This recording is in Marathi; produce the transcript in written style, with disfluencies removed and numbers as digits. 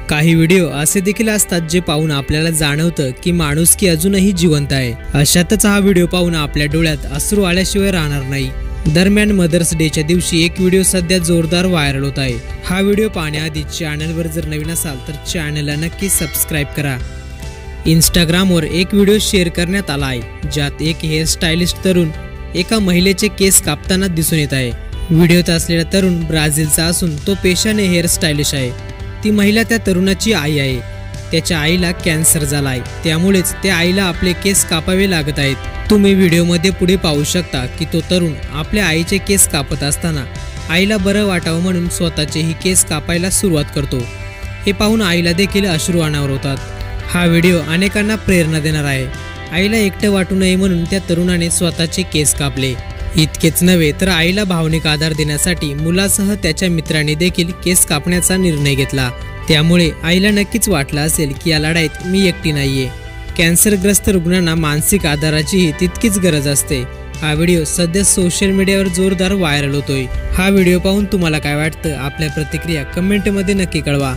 काही व्हिडिओ असे देखील असतात जे पाहून आपल्याला जाणवतं की माणुसकी अजूनही जिवंत आहे। अशातच हा व्हिडिओ पाहून आपल्या डोळ्यात अश्रू आल्याशिवाय राहणार नाही। दरम्यान मदर्स डेच्या दिवशी एक व्हिडिओ सध्या जोरदार व्हायरल होत आहे। हा व्हिडिओ पाहण्याआधी चॅनलवर जर नवीन असाल तर चॅनलला नक्की सबस्क्राइब करा। इंस्टाग्रामवर एक व्हिडिओ शेअर करण्यात आला आहे ज्यात एक हेअर स्टायलिस्ट तरुण एका महिलेचे केस कापताना दिसून येत आहे। व्हिडिओत असलेला तरुण ब्राझीलचा असून तो पेशाने हेअर स्टायलिश आहे। ती महिला त्या तरुणाची आई आहे। त्याच्या आईला कॅन्सर झाला आहे, त्यामुळेच त्या आईला आपले केस कापावे लागत आहेत। तुम्ही व्हिडिओमध्ये पुढे पाहू शकता की तो तरुण आपल्या आईचे केस कापत असताना आईला बरं वाटावं म्हणून स्वतःचेही केस कापायला सुरुवात करतो। हे पाहून आईला देखील अश्रू अनावर होतात। हा व्हिडिओ अनेकांना प्रेरणा देणार आहे। आईला एकटं वाटू नये म्हणून त्या तरुणाने स्वतःचे केस कापले। इतकेच नव्हे तर आईला भावनिक आधार देण्यासाठी मुलासह त्याच्या मित्रांनी देखील केस कापण्याचा निर्णय घेतला। त्यामुळे आईला नक्कीच वाटलं असेल की या लढाईत मी एकटी नाहीये। कॅन्सरग्रस्त रुग्णांना मानसिक आधाराचीही तितकीच गरज असते। हा व्हिडिओ सध्या सोशल मीडियावर जोरदार व्हायरल होतोय। हा व्हिडिओ पाहून तुम्हाला काय वाटतं? आपल्या प्रतिक्रिया कमेंटमध्ये नक्की कळवा।